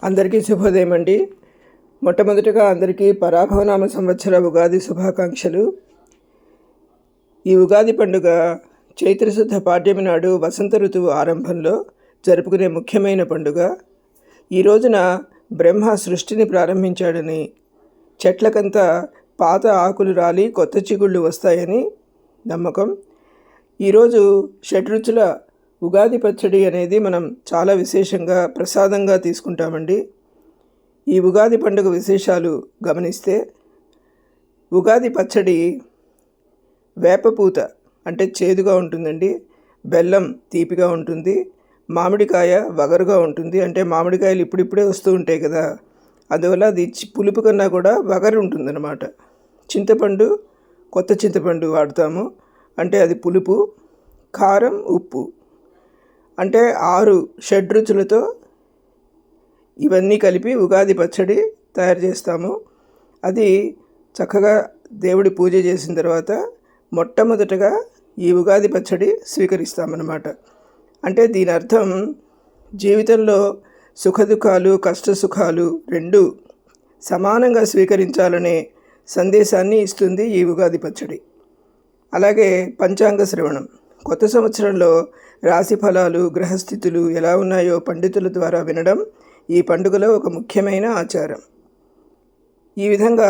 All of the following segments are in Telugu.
అందరికీ శుభోదయం అండి. మొట్టమొదటిగా అందరికీ పరాభవనామ సంవత్సర ఉగాది శుభాకాంక్షలు. ఈ ఉగాది పండుగ చైత్రశుద్ధ పాడ్యమి నాడు వసంత ఋతువు ఆరంభంలో జరుపుకునే ముఖ్యమైన పండుగ. ఈ రోజున బ్రహ్మ సృష్టిని ప్రారంభించాడని, చెట్లకంతా పాత ఆకులు రాలి కొత్త చిగుళ్ళు వస్తాయని నమ్మకం. ఈరోజు షడ్రుచుల ఉగాది పచ్చడి అనేది మనం చాలా విశేషంగా ప్రసాదంగా తీసుకుంటామండి. ఈ ఉగాది పండుగ విశేషాలు గమనిస్తే, ఉగాది పచ్చడి వేపపూత అంటే చేదుగా ఉంటుందండి, బెల్లం తీపిగా ఉంటుంది, మామిడికాయ వగరుగా ఉంటుంది. అంటే మామిడికాయలు ఇప్పుడిప్పుడే వస్తూ ఉంటాయి కదా, అందువల్ల అది పులుపు కన్నా కూడా వగరు ఉంటుందన్నమాట. చింతపండు, కొత్త చింతపండు వాడతాము, అంటే అది పులుపు. కారం, ఉప్పు, అంటే 6 షడ్రుచులతో ఇవన్నీ కలిపి ఉగాది పచ్చడి తయారు చేస్తాము. అది చక్కగా దేవుడి పూజ చేసిన తర్వాత మొట్టమొదటగా ఈ ఉగాది పచ్చడి స్వీకరిస్తామన్నమాట. అంటే దీని అర్థం జీవితంలో సుఖదుఖాలు, కష్టసుఖాలు రెండు సమానంగా స్వీకరించాలనే సందేశాన్ని ఇస్తుంది ఈ ఉగాది పచ్చడి. అలాగే పంచాంగ శ్రవణం, కొత్త సంవత్సరంలో రాశి ఫలాలు, గ్రహస్థితులు ఎలా ఉన్నాయో పండితుల ద్వారా వినడం ఈ పండుగలో ఒక ముఖ్యమైన ఆచారం. ఈ విధంగా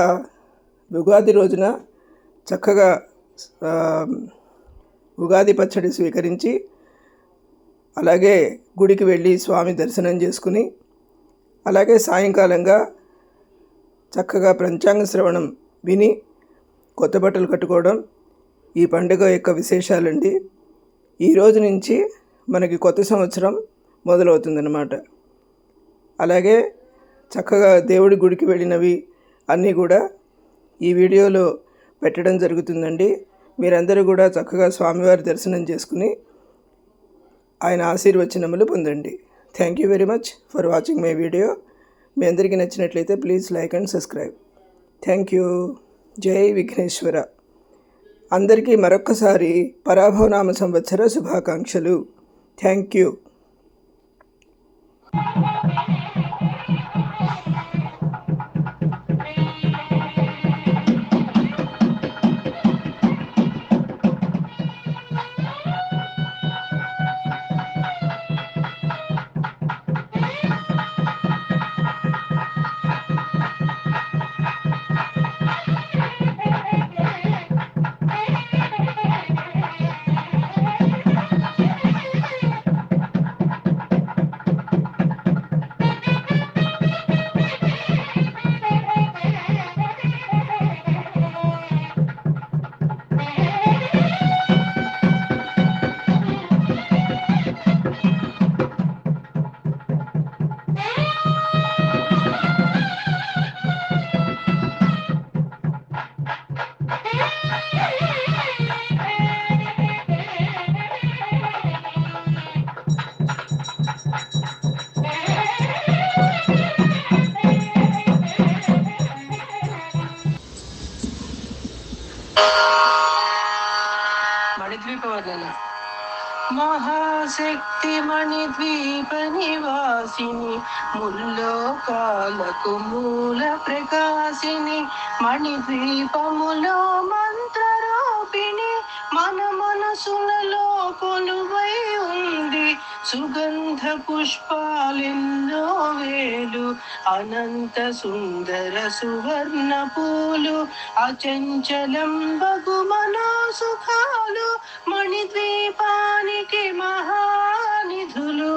ఉగాది రోజున చక్కగా ఉగాది పచ్చడి స్వీకరించి, అలాగే గుడికి వెళ్ళి స్వామి దర్శనం చేసుకుని, అలాగే సాయంకాలంగా చక్కగా పంచాంగ శ్రవణం విని కొత్త బట్టలు కట్టుకోవడం ఈ పండుగ యొక్క విశేషాలండి. ఈ రోజు నుంచి మనకి కొత్త సంవత్సరం మొదలవుతుందన్నమాట. అలాగే చక్కగా దేవుడి గుడికి వెళ్ళినవి అన్నీ కూడా ఈ వీడియోలో పెట్టడం జరుగుతుందండి. మీరందరూ కూడా చక్కగా స్వామివారి దర్శనం చేసుకుని ఆయన ఆశీర్వచనములు పొందండి. Thank you very much for watching my video. మీ అందరికీ నచ్చినట్లయితే please like and subscribe. Thank you. Jai Vighneshwara. అందరికీ మరొక్కసారి పరాభవనామ సంవత్సర శుభాకాంక్షలు. Thank you. మహాశక్తి మణిద్వీప నివాసిని, ముల్లోకాలకు మూల ప్రకాశిని, మణిద్వీపములో మంత్రరూపిణి, మన మనసులలో కొలువై ఉంది. సుగంధ పుష్పాలెన్నో వేలు, అనంత సుందర సువర్ణ పూలు, అచంచలం బగు మనో సుఖాలు, మణిద్వీపానికి మహానిధులు.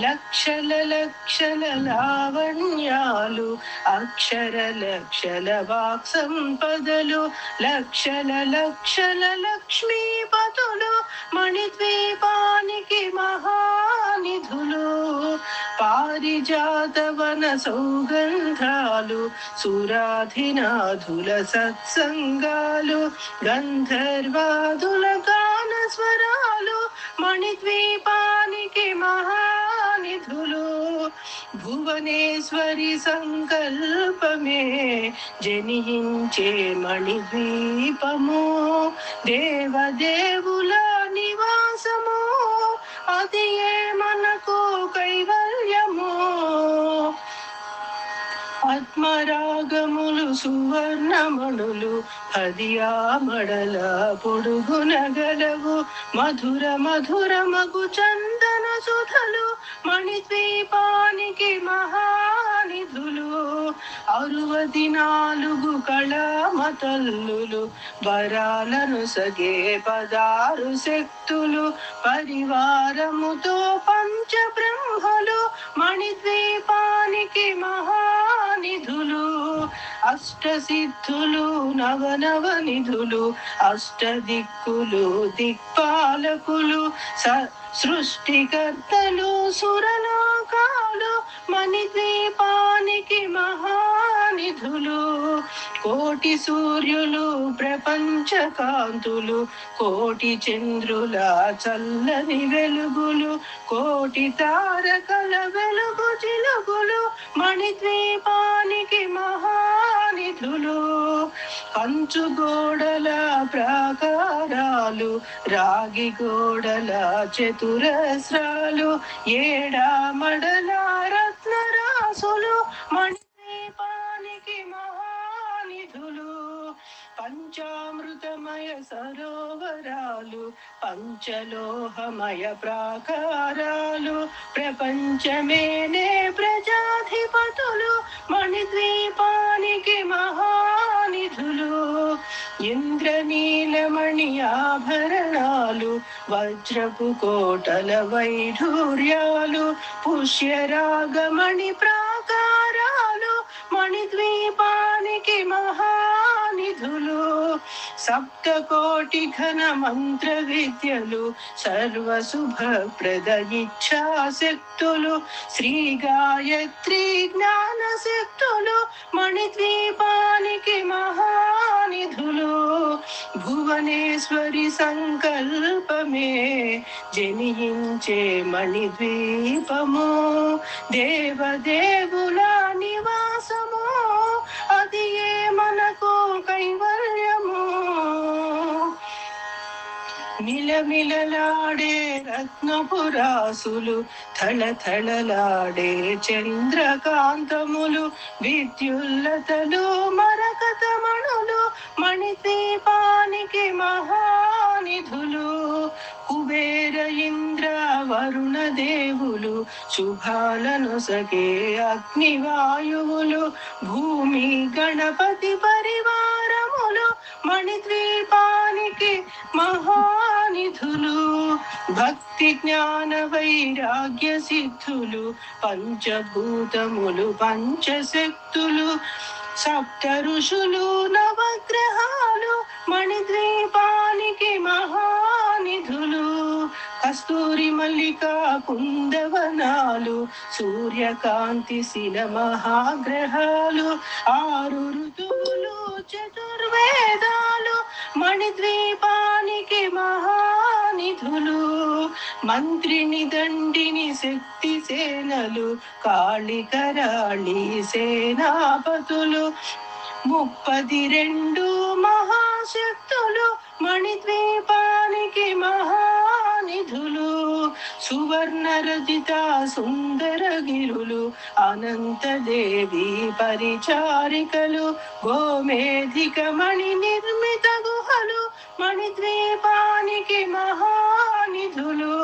లక్షల లక్షల లావణ్యాలు, అక్షర లక్షల వాక్ సంపదలు, లక్షల లక్షల లక్ష్మీపతులు, మణిద్వీపానికి మహానిధులు. పారిజాత వన సౌగంధాలు, సురాధినాథుల సత్సంగాలు, గంధర్వాదుల గాన స్వరాలు, మణిద్వీపానికి మహానిధులు. భువనేశ్వరి సంకల్పమే జనించే మణిద్వీపము, దేవదేవుల నివాసము, అది ఏ మనకు కైవల్యము. పద్మరాగములు సువర్ణమణులు హదియా మడల పొడుగునగలవు మధుర మధురమగు చందన సుధలు మణిద్వీపానికి మహానిధులు 64 కళామతల్లులు వరాలను సగే 16 శక్తులు పరివారముతో పంచ బ్రహ్మలు మణిద్వీపానికి మహానిధులు అష్టసిద్ధులు నవనవనిధులు అష్టదిక్కులు దిక్పాలకులు సృష్టికర్తలు సురలోకాలు మణిద్వీపానికి మహానిధులు కోటి సూర్యులు ప్రపంచ కాంతులు కోటి చంద్రుల చల్లని వెలుగులు కోటి తారకల వెలుగు చిలుగులు మణిద్వీపానికి మహానిధులు కంచు గోడల ప్రాకారాలు రాగి గోడల చతురస్రాలు ఏడా మడల రత్నరాసులు మణిద్వీపానికి మహానిధులు పంచామృతమయ సరోవరాలు పంచలోహమయ ప్రాకారాలు ప్రపంచమేనే ప్రజాధిపతులు మణిద్వీపానికి మహానిధులు ఇంద్రనీలమణి ఆభరణాలు వజ్రపు కోటల వైఢూర్యాలు పుష్యరాగమణి ప్రాకారాలు మణిద్వీపానికి మహానిధులు సప్తకోటి ఘన మంత్ర విద్యలు సర్వశుభప్రద ఇచ్ఛాశక్తులు శ్రీ గాయత్రి జ్ఞాన శక్తులు మణిద్వీపానికి మహానిధులు భువనేశ్వరి సంకల్పమే జనించే మణిద్వీపము దేవదేవుల నివాసము అది ఏ మనకు కైవల్యము మిలమిలలాడే రత్నపురాసులు థళథళలాడే చంద్రకాంతములు విద్యుల్లతలు మరకతమణులు మణిద్వీపానికి మహానిధులు కుబేర ఇంద్ర వరుణ దేవులు శుభాలను సగే అగ్నివాయువులు భూమి గణపతి పరివారములు మణిద్వీపానికి మహానిధులు భక్తి జ్ఞాన వైరాగ్య సిద్ధులు పంచభూతములు పంచశక్తులు సప్త ఋషులు నవగ్రహాలు మణిద్వీపానికి మహానిధులు కస్తూరి మల్లిక కుందవనాలు సూర్యకాంతి శిల మహాగ్రహాలు 6 ఋతువులు చతుర్వేదాలు మణిద్వీపానికి మహానిధులు మంత్రిని దండిని శక్తి సేనలు కాళికరాళి సేనాపతులు 32 మహాశక్తులు మణిద్వీపానికి మహానిధులు సువర్ణ రజిత సుందర గిరులు అనంతదేవి పరిచారికలు గోమేధిక మణి నిర్మిత గుహలు మణిద్వీపానికి మహానిధులు